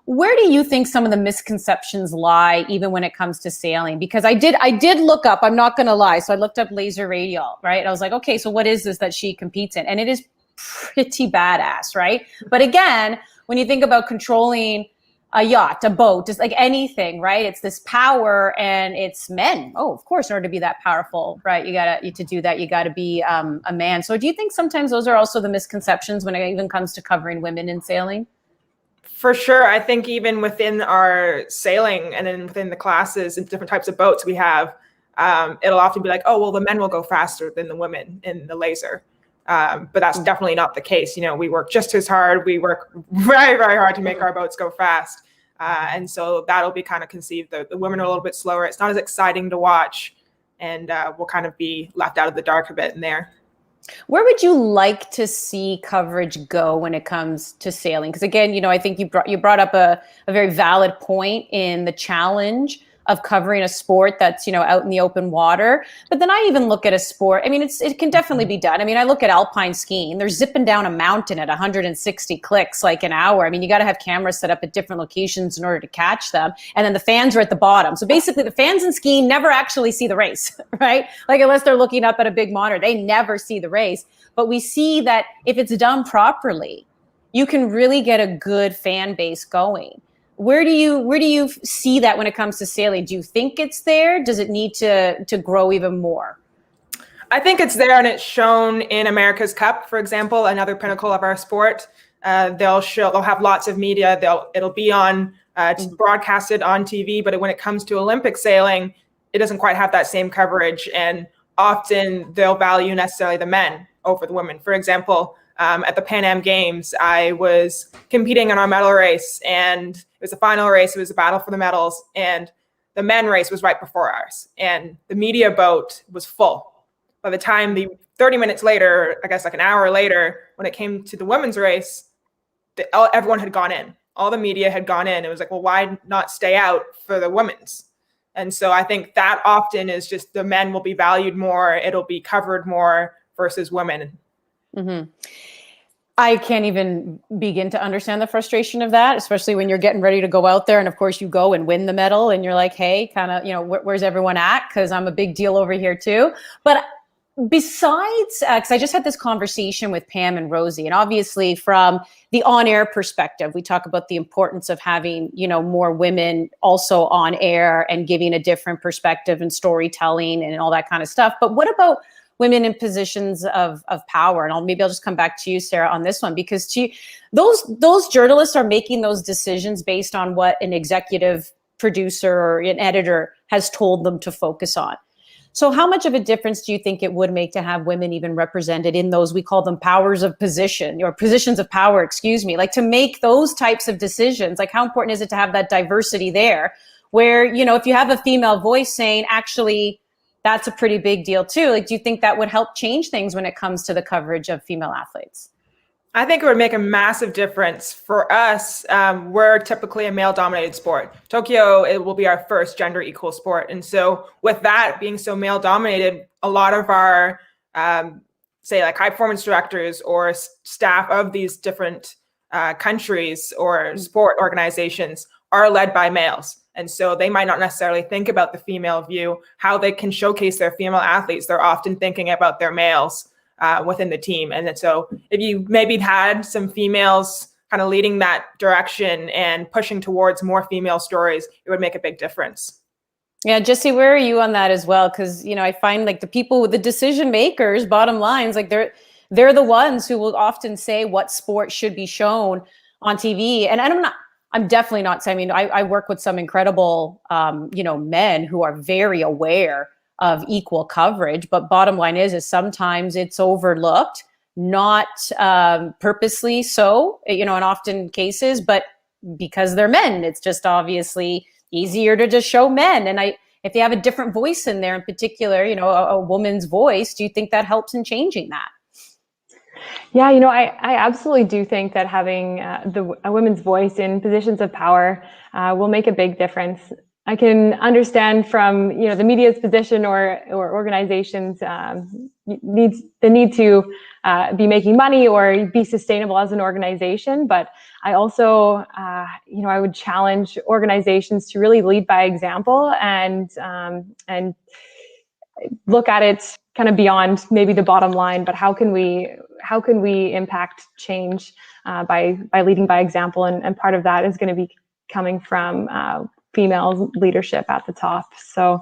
where do you think some of the misconceptions lie, even when it comes to sailing? Because I did look up, I'm not going to lie. So I looked up laser radial, right? And I was like, okay, so what is this that she competes in? And it is pretty badass, right? But again, when you think about controlling a yacht, a boat, just like anything, right? It's this power and it's men. Oh, of course, in order to be that powerful, right? To do that, you got to be a man. So do you think sometimes those are also the misconceptions when it even comes to covering women in sailing? For sure. I think even within our sailing and then within the classes and different types of boats we have, it'll often be like, oh, well, the men will go faster than the women in the laser. But that's definitely not the case. You know, we work just as hard. We work very, very hard to make our boats go fast. And so that'll be kind of conceived. The women are a little bit slower. It's not as exciting to watch. And we'll kind of be left out of the dark a bit in there. Where would you like to see coverage go when it comes to sailing? Because again, you know, I think you brought up a very valid point in the challenge of covering a sport that's, you know, out in the open water. But then I even look at a sport, I mean, it can definitely be done. I mean, I look at alpine skiing, they're zipping down a mountain at 160 clicks like an hour. I mean, you got to have cameras set up at different locations in order to catch them. And then the fans are at the bottom. So basically the fans in skiing never actually see the race, right? Like unless they're looking up at a big monitor, they never see the race. But we see that if it's done properly, you can really get a good fan base going. Where do you see that when it comes to sailing? Do you think it's there? Does it need to grow even more? I think it's there, and it's shown in America's Cup, for example, another pinnacle of our sport. They'll have lots of media. It'll be on broadcasted on TV, but when it comes to Olympic sailing, it doesn't quite have that same coverage, and often they'll value necessarily the men over the women. For example, at the Pan Am Games, I was competing in our medal race, and it was a final race. It was a battle for the medals, and the men race was right before ours, and the media boat was full. By the time 30 minutes later, I guess like an hour later, when it came to the women's race, everyone had gone in. All the media had gone in. It was like, well, why not stay out for the women's? And so I think that often is just the men will be valued more. It'll be covered more versus women. Mm-hmm. I can't even begin to understand the frustration of that, especially when you're getting ready to go out there. And of course you go and win the medal and you're like, hey, kind of, you know, where's everyone at? Because I'm a big deal over here too. But besides, because I just had this conversation with Pam and Rosie, and obviously from the on-air perspective, we talk about the importance of having, you know, more women also on air and giving a different perspective and storytelling and all that kind of stuff. But what about women in positions of power? And maybe I'll just come back to you, Sarah, on this one, because those journalists are making those decisions based on what an executive producer or an editor has told them to focus on. So how much of a difference do you think it would make to have women even represented in those, we call them powers of position, or positions of power, excuse me, like to make those types of decisions? Like how important is it to have that diversity there where, you know, if you have a female voice saying, actually, that's a pretty big deal too. Like, do you think that would help change things when it comes to the coverage of female athletes? I think it would make a massive difference for us. We're typically a male-dominated sport. Tokyo, it will be our first gender equal sport. And so with that being so male-dominated, a lot of our, say like high performance directors or staff of these different countries or sport organizations are led by males. And so they might not necessarily think about the female view, how they can showcase their female athletes. They're often thinking about their males within the team. And so if you maybe had some females kind of leading that direction and pushing towards more female stories, it would make a big difference. Yeah, Jessie, where are you on that as well? Because, you know, I find like the people with the decision makers, bottom lines, like they're the ones who will often say what sport should be shown on TV. And I'm definitely not saying, I mean, I work with some incredible, you know, men who are very aware of equal coverage, but bottom line is sometimes it's overlooked not purposely so, in often cases, but because they're men. It's just obviously easier to just show men. And if they have a different voice in there in particular, a woman's voice, do you think that helps in changing that? Yeah, I absolutely do think that having a women's voice in positions of power will make a big difference. I can understand from the media's position or organizations the need to be making money or be sustainable as an organization, but I also I would challenge organizations to really lead by example and look at it kind of beyond maybe the bottom line, but how can we impact change by leading by example, and part of that is going to be coming from female leadership at the top. So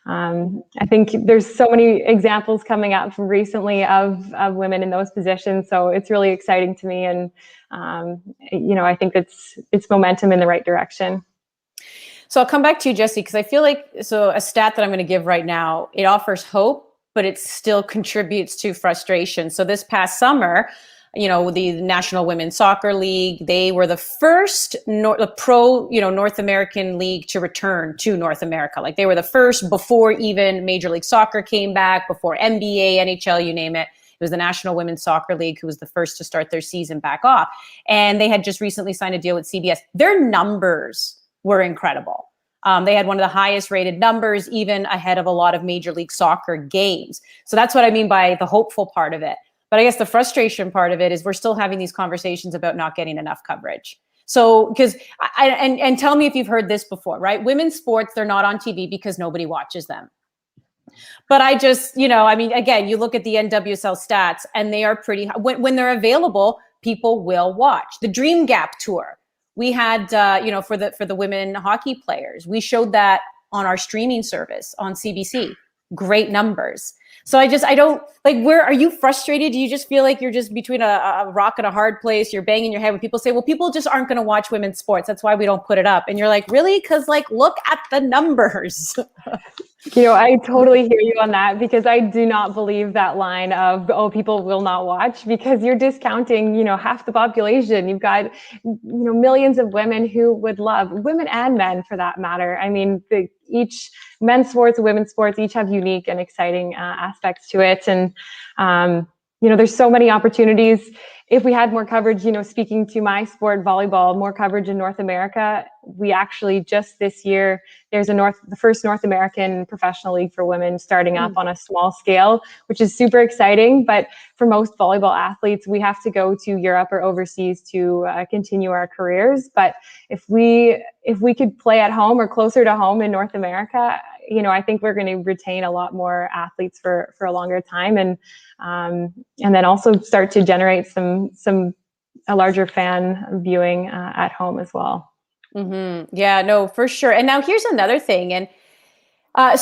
I think there's so many examples coming up from recently of women in those positions. So it's really exciting to me, and I think it's momentum in the right direction. So I'll come back to you, Jessie, because I feel like a stat that I'm going to give right now, it offers hope, but it still contributes to frustration. So this past summer, the National Women's Soccer League, they were the first North American league to return to North America. Like, they were the first before even Major League Soccer came back, before NBA, NHL, you name it. It was the National Women's Soccer League who was the first to start their season back off. And they had just recently signed a deal with CBS. Their numbers were incredible. They had one of the highest rated numbers, even ahead of a lot of Major League Soccer games. So that's what I mean by the hopeful part of it. But I guess the frustration part of it is we're still having these conversations about not getting enough coverage. So, because and tell me if you've heard this before, right? Women's sports, they're not on TV because nobody watches them. But I just, again, you look at the NWSL stats and they are pretty high. When they're available, people will watch. The Dream Gap Tour, we had, for the women hockey players, we showed that on our streaming service on CBC. Great numbers. So I don't, where are you frustrated? Do you just feel like you're just between a rock and a hard place? You're banging your head when people say, well, people just aren't going to watch women's sports. That's why we don't put it up. And you're like, really? Because look at the numbers. I totally hear you on that, because I do not believe that line of, oh, people will not watch, because you're discounting, half the population. You've got, millions of women who would love, women and men for that matter. I mean, each men's sports, women's sports, each have unique and exciting aspects to it. And, there's so many opportunities. If we had more coverage, speaking to my sport, volleyball, more coverage in North America, we actually just this year, there's the first North American professional league for women starting up on a small scale, which is super exciting. But for most volleyball athletes, we have to go to Europe or overseas to continue our careers. But if we could play at home or closer to home in North America, I think we're going to retain a lot more athletes for a longer time, and then also start to generate a larger fan viewing at home as well. Mm-hmm. Yeah, no, for sure. And now here's another thing. And I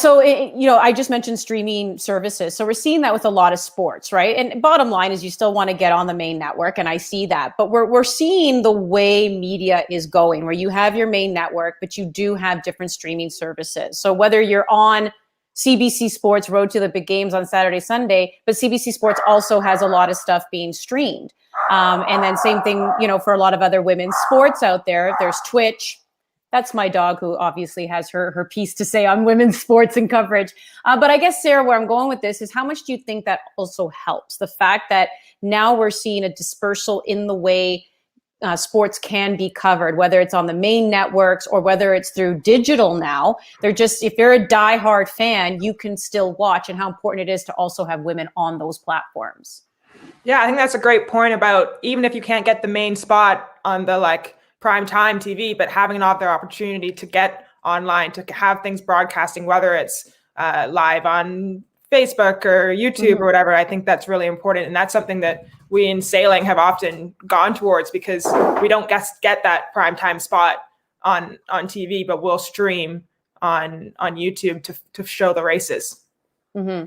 just mentioned streaming services. So we're seeing that with a lot of sports, right? And bottom line is you still want to get on the main network, and I see that. But we're seeing the way media is going, where you have your main network, but you do have different streaming services. So whether you're on CBC Sports Road to the Big Games on Saturday, Sunday, but CBC Sports also has a lot of stuff being streamed. And then same thing, for a lot of other women's sports out there. There's Twitch. That's my dog, who obviously has her piece to say on women's sports and coverage. But I guess, Sarah, where I'm going with this is, how much do you think that also helps? The fact that now we're seeing a dispersal in the way sports can be covered, whether it's on the main networks or whether it's through digital now. If you're a diehard fan, you can still watch, and how important it is to also have women on those platforms. Yeah, I think that's a great point about, even if you can't get the main spot on the prime time TV, but having another opportunity to get online, to have things broadcasting, whether it's live on Facebook or YouTube or whatever. I think that's really important. And that's something that we in sailing have often gone towards, because we don't get that primetime spot on TV, but we'll stream on YouTube to show the races. Mm-hmm.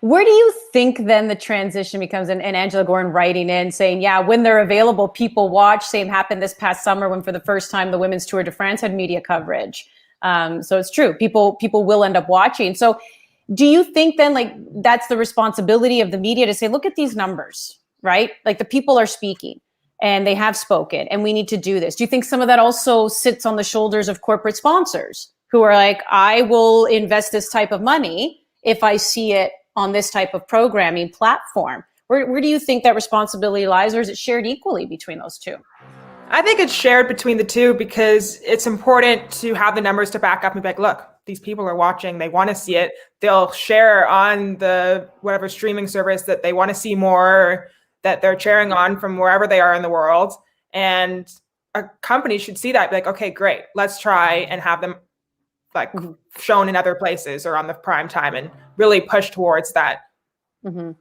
Where do you think then the transition becomes, and Angela Gordon writing in saying, yeah, when they're available, people watch. Same happened this past summer when for the first time the Women's Tour de France had media coverage. So it's true. People will end up watching. So do you think then that's the responsibility of the media to say, look at these numbers, right? Like the people are speaking and they have spoken and we need to do this. Do you think some of that also sits on the shoulders of corporate sponsors who are like, I will invest this type of money if I see it on this type of programming platform? Where do you think that responsibility lies, or is it shared equally between those two? I think it's shared between the two because it's important to have the numbers to back up and be like, look, these people are watching, they want to see it. They'll share on the whatever streaming service that they want to see more, that they're cheering on from wherever they are in the world. And a company should see that, be like, okay, great, let's try and have them like shown in other places or on the prime time and really push towards that. Mm-hmm.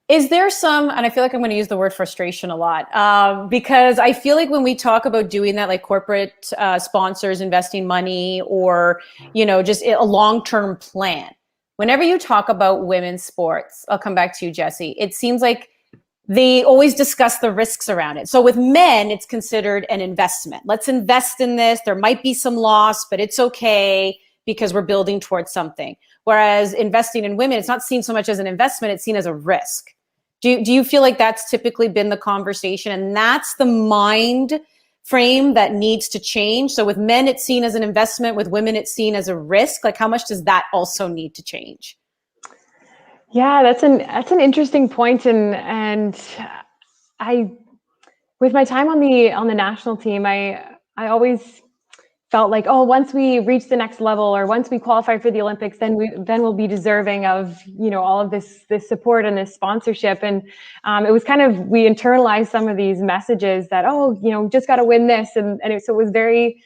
Is there some, and I feel like I'm going to use the word frustration a lot, because I feel like when we talk about doing that, like corporate sponsors investing money or, just a long-term plan, whenever you talk about women's sports, I'll come back to you, Jessie, it seems like they always discuss the risks around it. So with men, it's considered an investment. Let's invest in this. There might be some loss, but it's okay because we're building towards something. Whereas investing in women, it's not seen so much as an investment, it's seen as a risk. Do you feel like that's typically been the conversation and that's the mind frame that needs to change? So with men, it's seen as an investment. With women, it's seen as a risk. Like how much does that also need to change? Yeah, that's an interesting point. And I, with my time on the national team, I always felt like, oh, once we reach the next level or once we qualify for the Olympics, then we'll be deserving of, all of this support and this sponsorship. And it was kind of, we internalized some of these messages that, oh, just got to win this. So it was very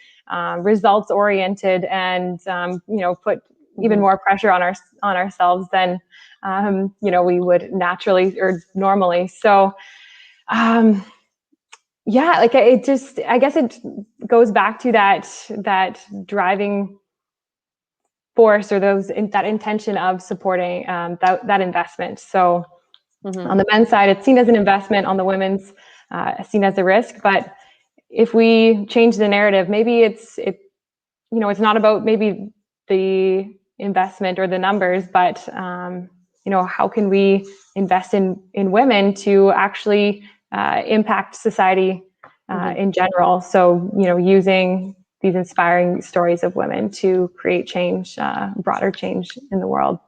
results oriented and, put even more pressure on ourselves than, we would naturally or normally. So, yeah, like I guess it goes back to that driving force or that intention of supporting that investment. So on the men's side, it's seen as an investment. On the women's, seen as a risk. But if we change the narrative, maybe it's not about maybe the investment or the numbers, but how can we invest in women to actually impact society in general. So, using these inspiring stories of women to create change, broader change in the world.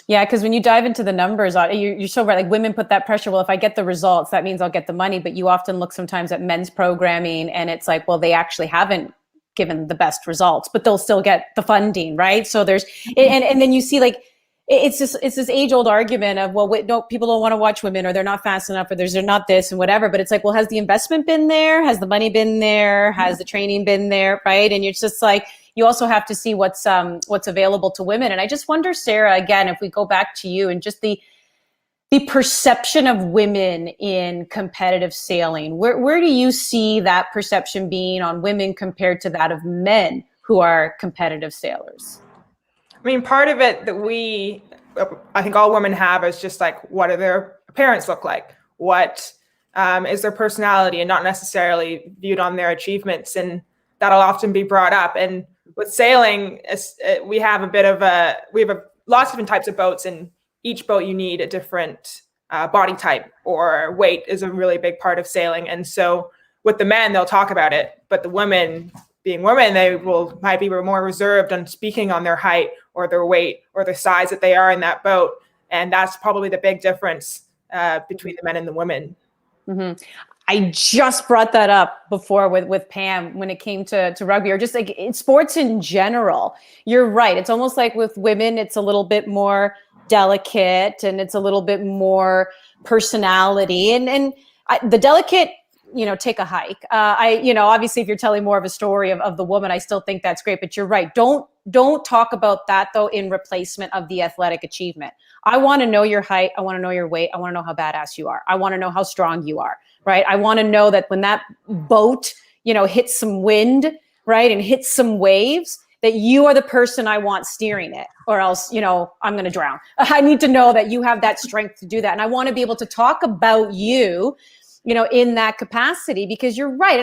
Yeah, because when you dive into the numbers, you're so right. Like women put that pressure. Well, if I get the results, that means I'll get the money. But you often look sometimes at men's programming and it's like, well, they actually haven't given the best results, but they'll still get the funding, right? So there's, and then you see like, it's this age old argument of, well, wait, no, people don't want to watch women or they're not fast enough or they're not this and whatever. But it's like, well, has the investment been there? Has the money been there? Has the training been there? Right. And it's just like, you also have to see what's available to women. And I just wonder, Sarah, again, if we go back to you and just the perception of women in competitive sailing, where do you see that perception being on women compared to that of men who are competitive sailors? I mean, part of it that I think all women have is just like, what do their parents look like? What is their personality, and not necessarily viewed on their achievements. And that'll often be brought up. And with sailing, we have lots of different types of boats, and each boat you need a different body type, or weight is a really big part of sailing. And so with the men, they'll talk about it, but the women, being women, they might be more reserved on speaking on their height or their weight or the size that they are in that boat. And that's probably the big difference between the men and the women. Mm-hmm. I just brought that up before with Pam when it came to rugby, or just like in sports in general. You're right. It's almost like with women, it's a little bit more delicate and it's a little bit more personality and the delicate, take a hike. Obviously if you're telling more of a story of the woman, I still think that's great, but you're right. Don't talk about that though in replacement of the athletic achievement. I want to know your height. I want to know your weight. I want to know how badass you are. I want to know how strong you are, right? I want to know that when that boat, hits some wind, right, and hits some waves, that you are the person I want steering it, or else, I'm going to drown. I need to know that you have that strength to do that. And I want to be able to talk about you, in that capacity, because you're right.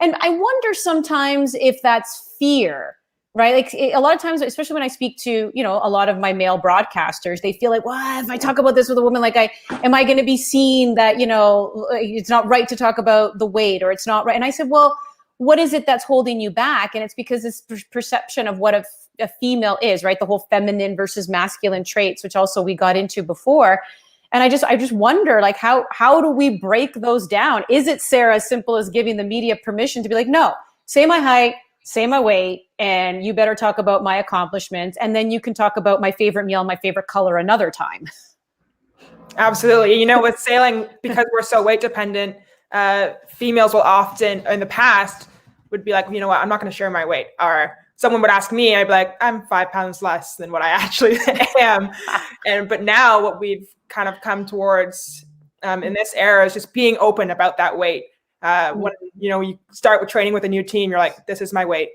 And I wonder sometimes if that's fear, Right. Like a lot of times, especially when I speak to, a lot of my male broadcasters, they feel like, well, if I talk about this with a woman, like am I going to be seen that, it's not right to talk about the weight, or it's not right. And I said, well, what is it that's holding you back? And it's because this perception of what a female is, right? The whole feminine versus masculine traits, which also we got into before. And I just wonder, like, how do we break those down? Is it, Sarah, as simple as giving the media permission to be like, no, say my height, say my weight, and you better talk about my accomplishments, and then you can talk about my favorite meal and my favorite color another time? Absolutely. With sailing, because we're so weight dependent, females will often, in the past, would be like, you know what, I'm not going to share my weight. Or someone would ask me, I'd be like, I'm 5 pounds less than what I actually am. But now what we've kind of come towards in this era is just being open about that weight. When you start with training with a new team, you're like, this is my weight,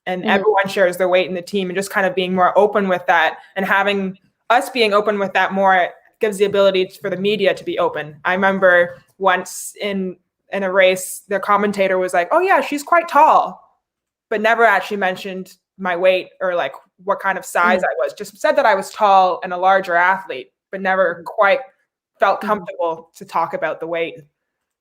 and everyone shares their weight in the team, and just kind of being more open with that, and having us being open with that more gives the ability for the media to be open. I remember once in a race, the commentator was like, oh yeah, she's quite tall, but never actually mentioned my weight or like what kind of size I was. Just said that I was tall and a larger athlete, but never quite felt comfortable to talk about the weight.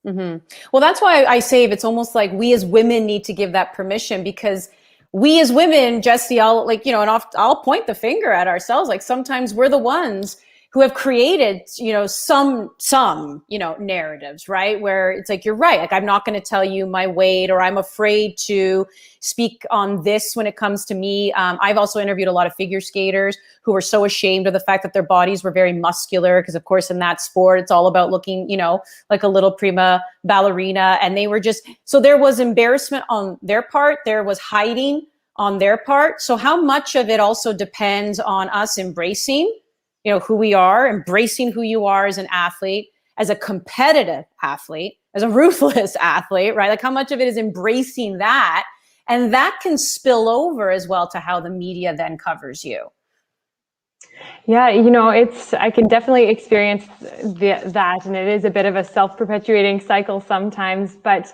Mm-hmm. Well, that's why I say it's almost like we as women need to give that permission, because we as women, Jessie, I'll point the finger at ourselves. Like sometimes we're the ones who have created, some narratives, right? Where it's like, you're right. Like, I'm not going to tell you my weight, or I'm afraid to speak on this when it comes to me. I've also interviewed a lot of figure skaters who were so ashamed of the fact that their bodies were very muscular. Because of course, in that sport, it's all about looking, like a little prima ballerina. And they were so there was embarrassment on their part. There was hiding on their part. So how much of it also depends on us embracing who we are, embracing who you are as an athlete, as a competitive athlete, as a ruthless athlete, right? Like how much of it is embracing that? And that can spill over as well to how the media then covers you. Yeah, I can definitely experience that. And it is a bit of a self-perpetuating cycle sometimes, but,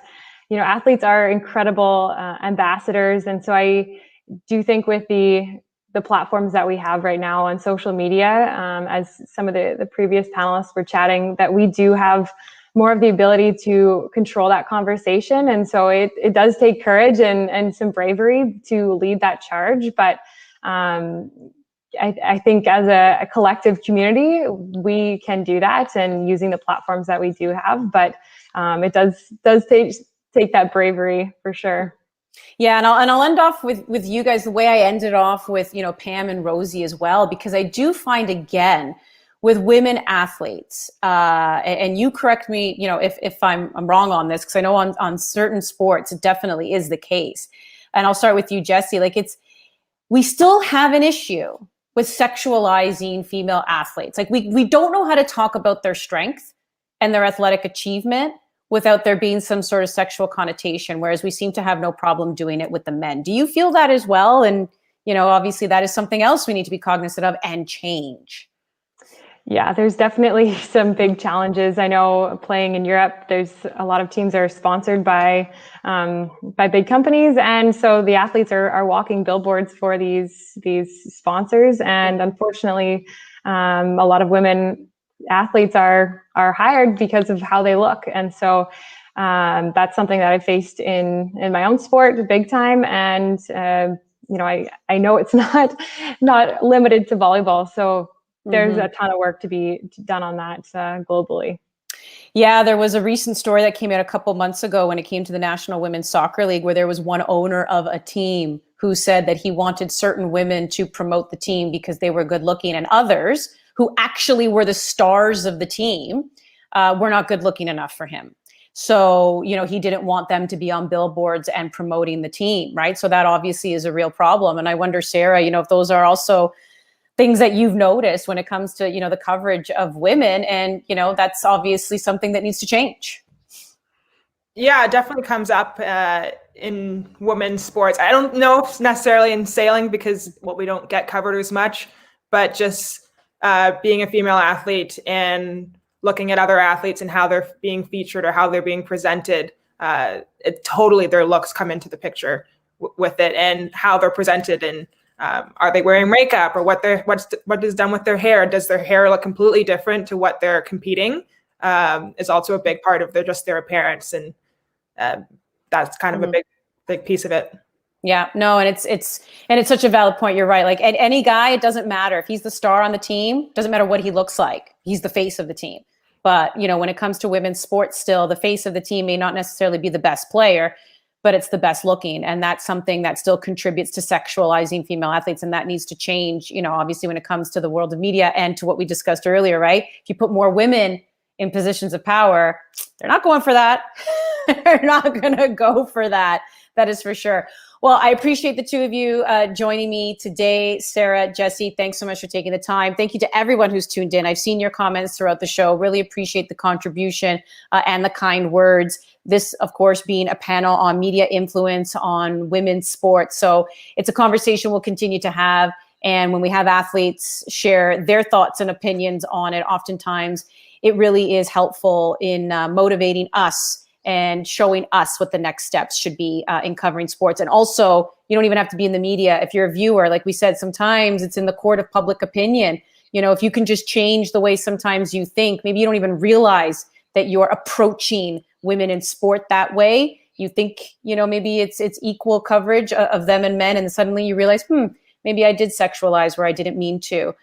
athletes are incredible ambassadors. And so I do think with the platforms that we have right now on social media, as some of the previous panelists were chatting, that we do have more of the ability to control that conversation. And so it does take courage and some bravery to lead that charge. But I think as a collective community, we can do that, and using the platforms that we do have. But it does take that bravery for sure. Yeah, and I'll end off with you guys the way I ended off with Pam and Rosie as well, because I do find, again, with women athletes, and you correct me, if I'm wrong on this, because I know on certain sports it definitely is the case. And I'll start with you, Jessie. Like we still have an issue with sexualizing female athletes. Like we don't know how to talk about their strength and their athletic achievement without there being some sort of sexual connotation, whereas we seem to have no problem doing it with the men. Do you feel that as well? And, obviously that is something else we need to be cognizant of and change. Yeah, there's definitely some big challenges. I know playing in Europe, there's a lot of teams are sponsored by big companies. And so the athletes are walking billboards for these sponsors. And unfortunately, a lot of women athletes are hired because of how they look. And so that's something that I faced in my own sport big time. And, I know it's not limited to volleyball. So there's a ton of work to be done on that globally. Yeah, there was a recent story that came out a couple months ago when it came to the National Women's Soccer League, where there was one owner of a team who said that he wanted certain women to promote the team because they were good looking, and others who actually were the stars of the team were not good looking enough for him. So, he didn't want them to be on billboards and promoting the team, right? So that obviously is a real problem. And I wonder, Sarah, if those are also things that you've noticed when it comes to, the coverage of women, and, that's obviously something that needs to change. Yeah, it definitely comes up in women's sports. I don't know if necessarily in sailing because, we don't get covered as much, but just being a female athlete and looking at other athletes and how they're being featured or how they're being presented, their looks come into the picture. with it and how they're presented, and are they wearing makeup, or what is done with their hair? Does their hair look completely different to what they're competing? Is also a big part of their appearance, and that's kind of a big piece of it. Yeah, no, and it's such a valid point. You're right. Like any guy, it doesn't matter if he's the star on the team. Doesn't matter what he looks like. He's the face of the team. But when it comes to women's sports, still the face of the team may not necessarily be the best player, but it's the best looking, and that's something that still contributes to sexualizing female athletes, and that needs to change. Obviously, when it comes to the world of media and to what we discussed earlier, right? If you put more women in positions of power, they're not going for that. They're not going to go for that. That is for sure. Well, I appreciate the two of you joining me today. Sarah, Jessie, thanks so much for taking the time. Thank you to everyone who's tuned in. I've seen your comments throughout the show. Really appreciate the contribution and the kind words. This, of course, being a panel on media influence on women's sports. So it's a conversation we'll continue to have. And when we have athletes share their thoughts and opinions on it, oftentimes it really is helpful in motivating us and showing us what the next steps should be in covering sports. And also, you don't even have to be in the media. If you're a viewer, like we said, sometimes it's in the court of public opinion. If you can just change the way sometimes you think, maybe you don't even realize that you're approaching women in sport that way. You think, maybe it's equal coverage of them and men, and suddenly you realize, maybe I did sexualize where I didn't mean to.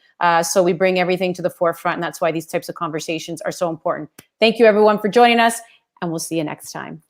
So we bring everything to the forefront, and that's why these types of conversations are so important. Thank you, everyone, for joining us, and we'll see you next time.